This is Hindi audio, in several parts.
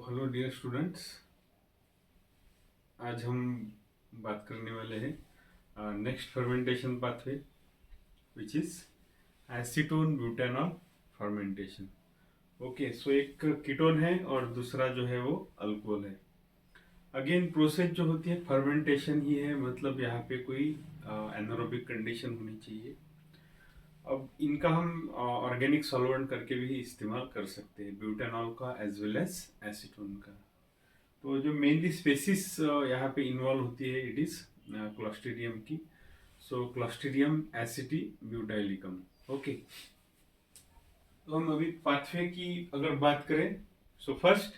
Hello dear students. आज हम बात करने वाले हैं next fermentation pathway which is acetone butanol fermentation. Okay, so एक कीटोन है और दूसरा जो है वो अल्कोहल है। अगेन प्रोसेस जो होती है फर्मेंटेशन ही है, मतलब यहाँ पे कोई एनारोबिक कंडीशन होनी चाहिए। अब इनका हम ऑर्गेनिक सॉल्वेंट करके भी इस्तेमाल कर सकते हैं, ब्यूटेनॉल का एज वेल एज एसीटोन का। तो जो मेनली स्पेसिस यहाँ पे इन्वॉल्व होती है इट इज क्लॉस्ट्रीडियम की। सो क्लॉस्ट्रीडियम एसिटी ब्यूटाइलिकम। ओके, तो हम अभी पाथवे की अगर बात करें, सो फर्स्ट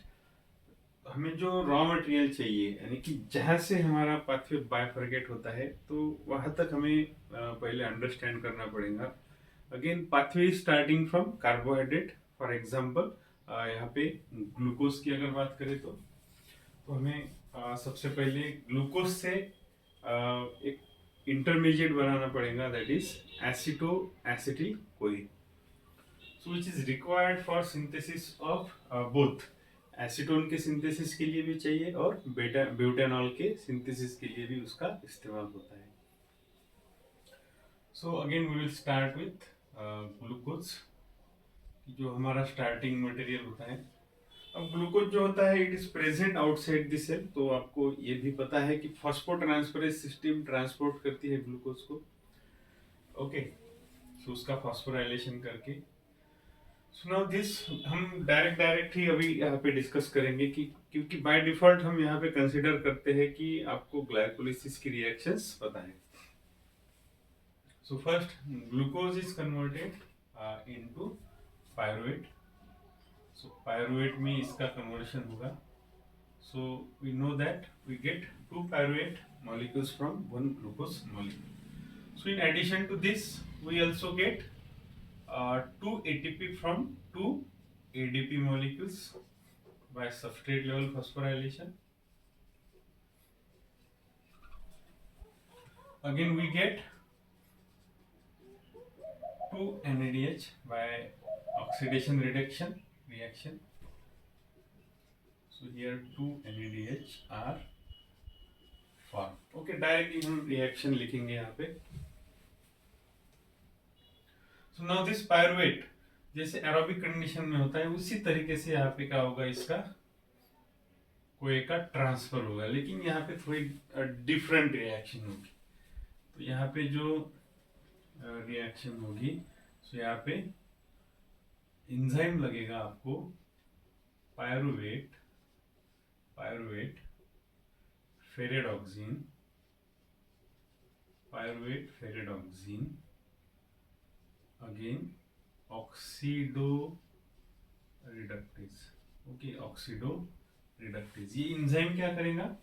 हमें जो रॉ मटेरियल चाहिए, यानी कि जहाँ से हमारा पाथवे बायफरगेट होता है, तो वहाँ तक हमें पहले अंडरस्टैंड करना पड़ेगा। Again pathway starting from carbohydrate. For example यहाँ पे ग्लूकोज की अगर बात करें तो हमें सबसे पहले ग्लूकोज से एक इंटरमीडिएट बनाना पड़ेगा, that is aceto acetyl CoA, so which is required for synthesis of both. Acetone के सिंथेसिस के लिए भी चाहिए और बेटा ब्यूटेनॉल के सिंथेसिस के लिए भी उसका इस्तेमाल होता है। So again we will start with glucose, जो हमारा स्टार्टिंग मटेरियल होता है। अब ग्लूकोज जो होता है it is present outside the cell, तो आपको ये भी पता है कि फॉस्फोट्रांसफरेज सिस्टम ट्रांसपोर्ट करती है ग्लूकोज को। ओके, सो उसका फॉस्फोराइलेशन करके, सो नाउ दिस हम डायरेक्ट ही अभी यहाँ पे डिस्कस करेंगे कि क्योंकि बाय डिफॉल्ट हम यहाँ पे कंसीडर करते हैं कि आपको ग्लाइकोलिसिस की रिएक्शंस पता है। So first glucose is converted into pyruvate. So pyruvate में इसका कन्वर्शन होगा। So we know that we get two pyruvate molecules from one glucose molecule. So in addition to this, we also get two ATP from two ADP molecules by substrate level phosphorylation. Again, we get two NADH by oxidation reduction reaction. So here two NADH are formed. Okay, directly हम reaction लिखेंगे यहाँ पे। So now this pyruvate जैसे एरोबिक कंडीशन में होता है उसी तरीके से यहाँ पे क्या होगा, इसका कोई का ट्रांसफर होगा, लेकिन यहाँ पे थोड़ी डिफरेंट रिएक्शन होगी। तो यहाँ पे जो रिएक्शन होगी, तो यहाँ पे एंजाइम लगेगा आपको pyruvate pyruvate ferredoxin pyruvate ferredoxin again oxidoreductase. Okay, oxidoreductase, ये एंजाइम क्या करेगा,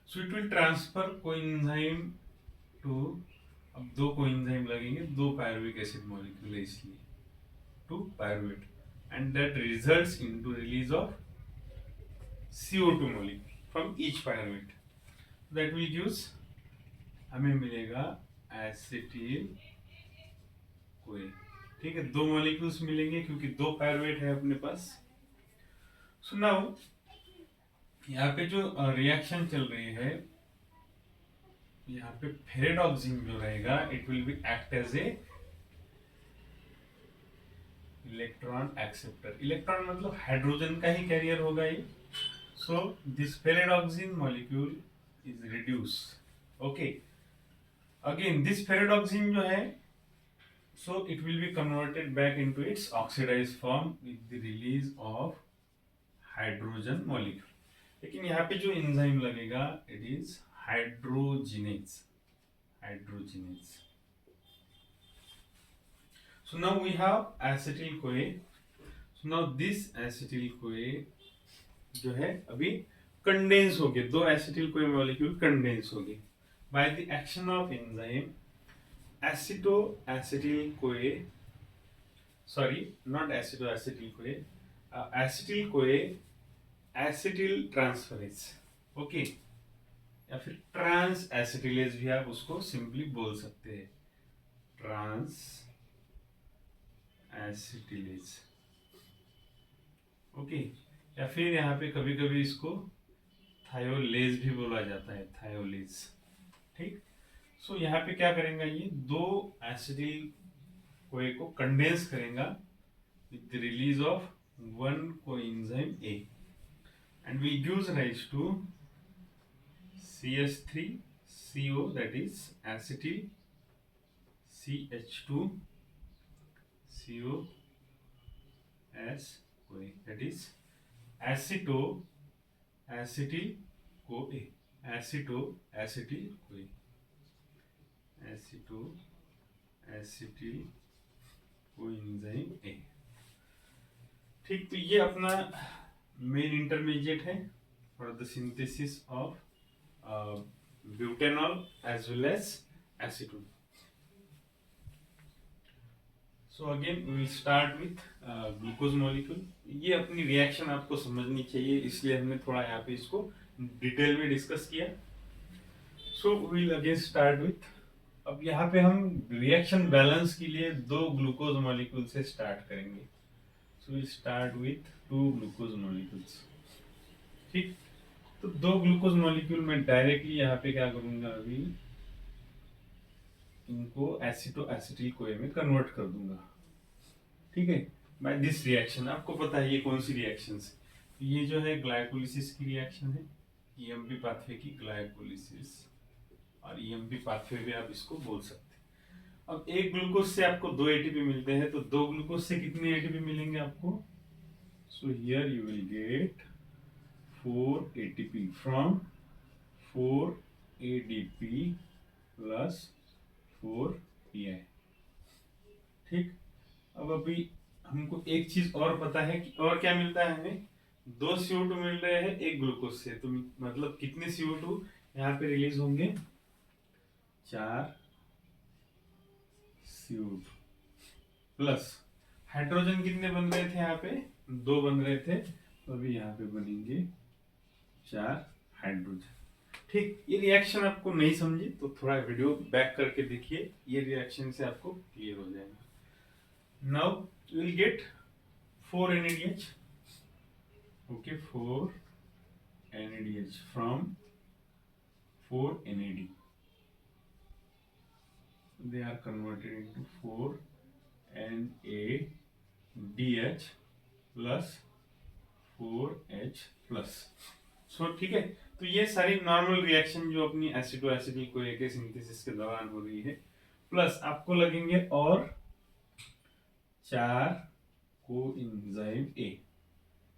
so it will transfer coenzyme to, अब दो कोएंजाइम लगेंगे, दो पायरुविक एसिड मॉलिक्यूल है इसलिए, to pyruvate, and that results into release of CO2 molecule from each pyruvate, that will gives, हमें मिलेगा एसिटिल कोए। ठीक है, दो मॉलिक्यूल्स मिलेंगे क्योंकि दो पायरुवेट है अपने पास। सो नाउ यहाँ पे जो रिएक्शन चल रही है, यहाँ पे फेरेडॉक्सिन जो रहेगा it will be act as a electron acceptor. Electron मतलब हाइड्रोजन का ही कैरियर होगा ये। So this ferredoxin molecule is reduce. Okay, again this ferredoxin जो है, so it will be converted back into its oxidized form with the release of hydrogen molecule. लेकिन यहाँ पे जो एंजाइम लगेगा it is hydrogenase. So now we have acetyl CoA. So now this acetyl CoA जो है अभी कंडेंस हो गए, दो एसिटिल कोए मॉलिक्यूल कंडेंस हो गए bye the action of enzyme एसिटो acetyl कोए, सॉरी नॉट एसिटो एसिटिल कोए, एसिटिल कोए एसिटिल ट्रांसफरेज। ओके, या फिर ट्रांस एसिटिलेज भी आप उसको सिंपली बोल सकते हैं, ट्रांस एसिटिलेज। ओके, या फिर यहाँ पे कभी कभी इसको थायोलेज भी बोला जाता है, थायोलेज। ठीक। सो यहाँ पे क्या करेंगे, ये दो एसिटिल कोए को कंडेंस करेगा with the release of one coenzyme A, and will gives rise to CH3CO, that is acetyl CH2COS CoA, that is acetyl CoA, acetyl CoA, acetyl coenzyme A। ठीक, तो ये अपना मेन इंटरमीडिएट है for the synthesis of butanol as well as acetone. So again we will start with glucose molecule. ये अपनी रिएक्शन आपको समझनी चाहिए, इसलिए हमने थोड़ा यहाँ पे इसको डिटेल में डिस्कस किया। So we will again start with, अब यहाँ पे हम रिएक्शन बैलेंस के लिए दो ग्लूकोज मॉलिक्यूल से स्टार्ट करेंगे। So we'll start with two glucose molecules। ठीक, तो दो ग्लूकोज मॉलिक्यूल में डायरेक्टली यहाँ पे क्या करूंगा, अभी इनको एसिटो एसिटिल कोए में कन्वर्ट कर दूंगा। ठीक है, बाय दिस रिएक्शन। आपको पता है ये कौन सी रिएक्शन है, ये जो है ग्लाइकोलिसिस की रिएक्शन है, ईएमपी पाथवे की ग्लाइकोलिसिस, और ईएमपी पाथवे भी आप इसको बोल सकते हैं। अब एक ग्लूकोज से आपको दो एटीपी मिलते हैं, तो दो ग्लूकोज से कितने एटीपी मिलेंगे आपको? So here you will get 4 ATP from 4 ADP plus 4 pi. ठीक, अब अभी हमको एक चीज और पता है कि और क्या मिलता है हमें, दो CO2 मिल रहे हैं एक ग्लूकोज से, तो मतलब कितने CO2 यहाँ पे रिलीज होंगे? 4 CO2 प्लस हाइड्रोजन कितने बन रहे थे यहाँ पे? 2 बन रहे थे, तो अभी यहाँ पे बनेंगे 4 हाइड्रोजन। ठीक, ये रिएक्शन आपको नहीं समझी तो थोड़ा वीडियो बैक करके देखिए, ये रिएक्शन से आपको क्लियर हो जाएगा। Now you will get 4 NADH। Okay, 4 NADH from 4 NAD, they are converted into 4 NADH plus 4H plus। सो ठीक है, तो ये सारी नॉर्मल रिएक्शन जो अपनी एसिटो एसिटिल कोए के सिंथेसिस के दौरान हो रही है, प्लस आपको लगेंगे और 4 कोएंजाइम ए।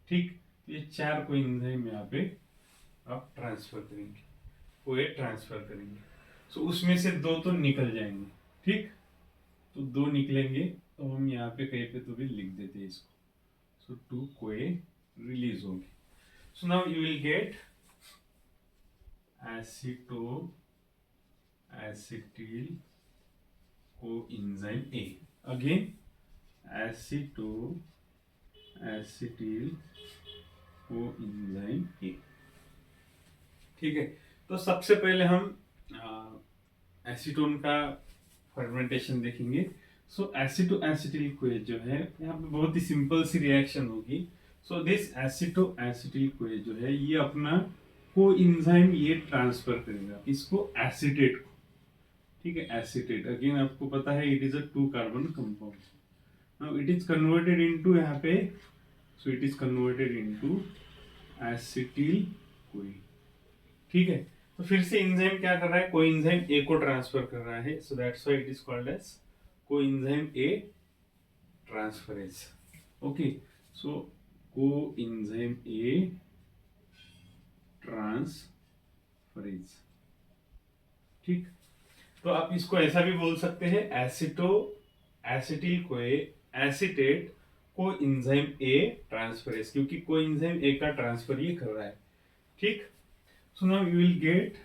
ठीक, ये 4 कोएंजाइम यहाँ पे आप ट्रांसफर करेंगे, कोए ट्रांसफर करेंगे। सो उसमें से 2 तो निकल जाएंगे। ठीक, तो 2 निकलेंगे, तो हम यहाँ पे कहीं पे तो भी लिख देते हैं इसको। सो 2 कोए रिलीज होंगे। So now you will get एसिटो acetyl coenzyme A. Again एसिटो acetyl coenzyme A. ठीक है, तो सबसे पहले हम एसीटोन का फर्मेंटेशन देखेंगे। सो एसिटो एसिटिल कोए जो है, यहाँ पे बहुत ही सिंपल सी रिएक्शन होगी। सो दिस एसिटो एसिटिल कोए जो है, ये अपना कोएंजाइम ये ट्रांसफर करेगा इसको एसीटेट को। ठीक है, एसीटेट अगेन आपको पता है it is a 2 carbon compound. Now it is converted into यहाँ पे, so it is converted into acetyl कोए। ठीक है, तो फिर से एंजाइम क्या कर रहा है, कोएंजाइम ए को ट्रांसफर कर रहा है। So that's why it is called as coenzyme A transferase. Okay, so coenzyme A transferase. ठीक, तो आप इसको ऐसा भी बोल सकते हैं, aceto acetyl CoA acetate coenzyme A transferase, क्योंकि कोएंजाइम ए का ट्रांसफर ये कर रहा है। ठीक, so now you will get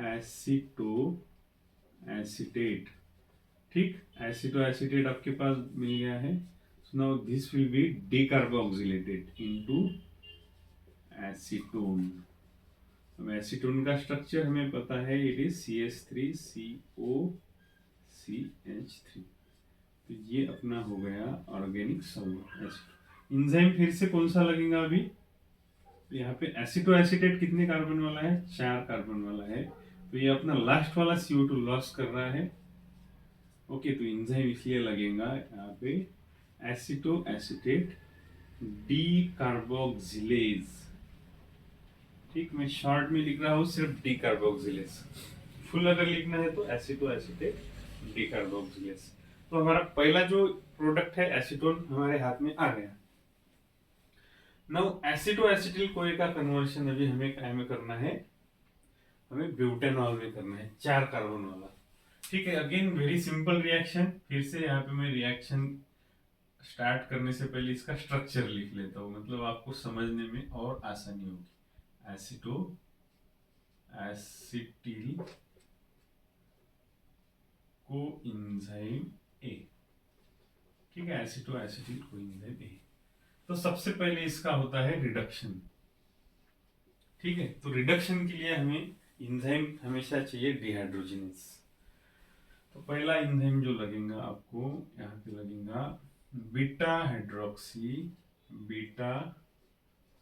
acetoacetate। ठीक, acetoacetate आपके पास मिल गया है। so now this will be decarboxylated into acetone। अब एसीटोन का स्ट्रक्चर हमें पता है, इट इज CH3COCH3। तो ये अपना हो गया ऑर्गेनिक सॉल्वेंट। इंजाइम फिर से कौन सा लगेगा अभी, तो यहाँ पे एसिटो एसिटेट कितने कार्बन वाला है, 4 कार्बन वाला है, तो ये अपना लास्ट वाला CO2 लॉस कर रहा है। ओके, तो इंजाइम इसलिए लगेगा यहाँ पे एसिटो एसिटेट डी कार्बोक्सिलेज। ठीक, मैं शॉर्ट में लिख रहा हूँ सिर्फ डी कार्बोक्सिलेज, फुल अगर लिखना है तो एसिटो एसिटेट डी कार्बोक्सिलेज। तो हमारा पहला जो प्रोडक्ट है एसीटोन हमारे हाथ में आ गया। नाउ एसिटो एसिटिल कोए का कन्वर्शन अभी हमें क्या में करना है, हमें ब्यूटेनॉल में करना है, 4 कार्बन वाला। ठीक है, अगेन वेरी सिंपल रिएक्शन। फिर से यहाँ पे मैं रिएक्शन स्टार्ट करने से पहले इसका स्ट्रक्चर लिख लेता हूँ, मतलब आपको समझने में और आसानी होगी। एसिटो एसिटिल कोएंजाइम ए। ठीक है, एसिटो एसिटिल कोएंजाइम ए। तो सबसे पहले इसका होता है रिडक्शन। ठीक है, तो रिडक्शन के लिए हमें एंजाइम हमेशा चाहिए डिहाइड्रोजिनेस। तो पहला एंजाइम जो लगेगा आपको यहाँ पे लगेगा बीटा हाइड्रोक्सी, बीटा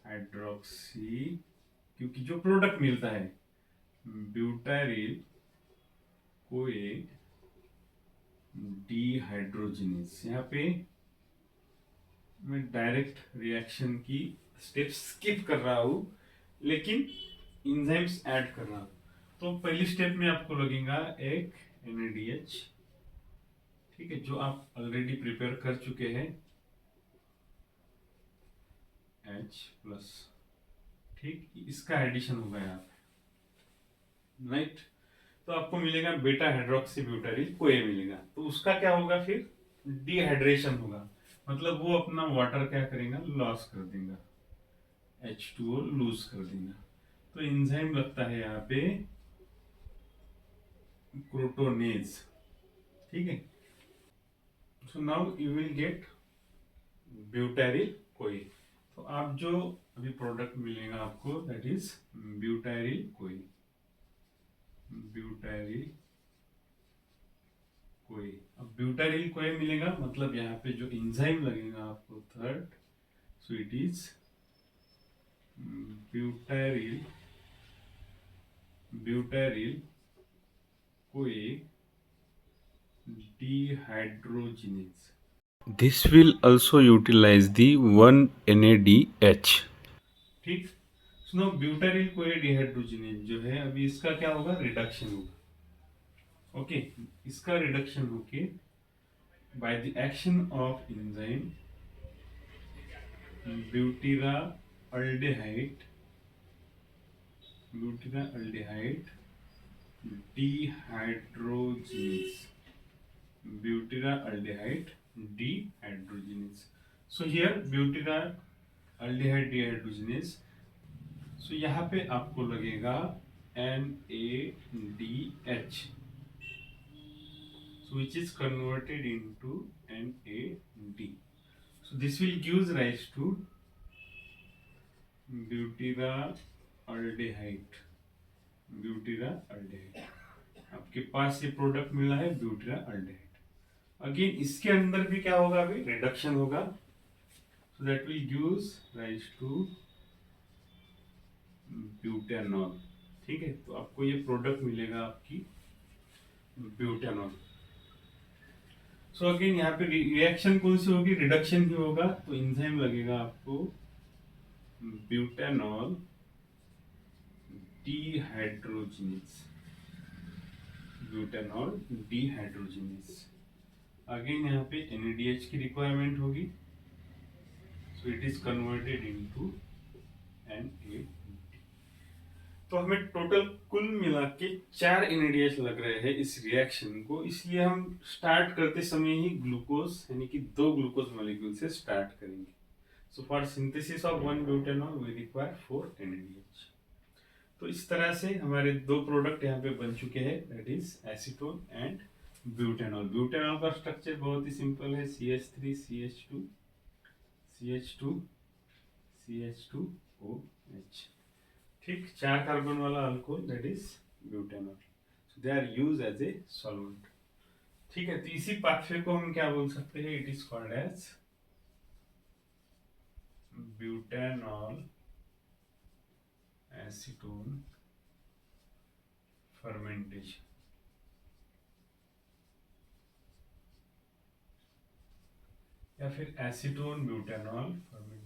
हाइड्रोक्सी, क्योंकि जो प्रोडक्ट मिलता है ब्यूटाइल कोए डिहाइड्रोजिनेस। यहाँ पे मैं डायरेक्ट रिएक्शन की स्टेप स्किप कर रहा हूँ, लेकिन एंजाइम्स ऐड कर रहा हूँ। तो पहली स्टेप में आपको लगेगा एक NaDH। ठीक है, जो आप ऑलरेडी प्रिपेयर कर चुके हैं, H+। ठीक, इसका एडिशन होगा यहाँ पे, राइट। तो आपको मिलेगा बीटा हाइड्रोक्सी ब्यूटाइल कोए मिलेगा। तो उसका क्या होगा, फिर डिहाइड्रेशन होगा, मतलब वो अपना वाटर क्या करेगा, लॉस कर देगा, H2O लूज कर देगा। तो एंजाइम लगता है यहाँ पे क्रोटोनेज। ठीक है, so now you will get butyl कोए। तो आप जो अभी प्रोडक्ट मिलेगा आपको, दैट इज ब्यूटाइल कोए, ब्यूटाइल कोए। अब ब्यूटाइल कोए मिलेगा, मतलब यहाँ पे जो एंजाइम लगेगा आपको third, so it is butyl, butyl कोए dehydrogenase. This will also utilize the 1NADH। ठीक, सुनो, ब्यूटाइल कोए डिहाइड्रोजिनेज जो है अभी इसका क्या होगा, रिडक्शन होगा। ओके, इसका रिडक्शन होके by the action of enzyme butyraldehyde, butyraldehyde dehydrogenase, butyraldehyde dehydrogenase. So here butyraldehyde dehydrogenase, so यहाँ पे आपको लगेगा NADH, so which is converted into NAD. So this will gives rise to butyraldehyde, ब्यूटीराल्डेहाइड। आपके पास ये प्रोडक्ट मिला है ब्यूटीराल्डेहाइड। अगेन इसके अंदर भी क्या होगा, अभी रिडक्शन होगा, so that will gives rise to butanol. ठीक है, तो आपको ये प्रोडक्ट मिलेगा आपकी ब्यूटेनॉल। सो अगेन यहाँ पे रिएक्शन कौन सी होगी, रिडक्शन ही होगा। तो एंजाइम लगेगा आपको butanol dehydrogenase, butanol dehydrogenase। Again यहाँ पे NADH की रिक्वायरमेंट होगी, so it is converted into NAD। तो हमें टोटल कुल मिला के 4 NADH लग रहे हैं इस रिएक्शन को, इसलिए हम स्टार्ट करते समय ही ग्लूकोज यानी कि 2 ग्लूकोज मॉलिक्यूल से स्टार्ट करेंगे। So for synthesis of 1 butanol we require 4 NADH। तो इस तरह से हमारे 2 प्रोडक्ट यहाँ पे बन चुके हैं, that is acetone and butanol. Butanol का स्ट्रक्चर बहुत ही सिंपल है, CH3 CH2 CH2 CH2OH। ठीक, 4 कार्बन वाला alcohol, that is butanol. So they are use as a solvent. ठीक है, तो इसी पाथवे को हम क्या बोल सकते हैं, it is called as butanol acetone fermentation. या फिर एसीटोन ब्यूटेनॉल फर्मेंटेशन।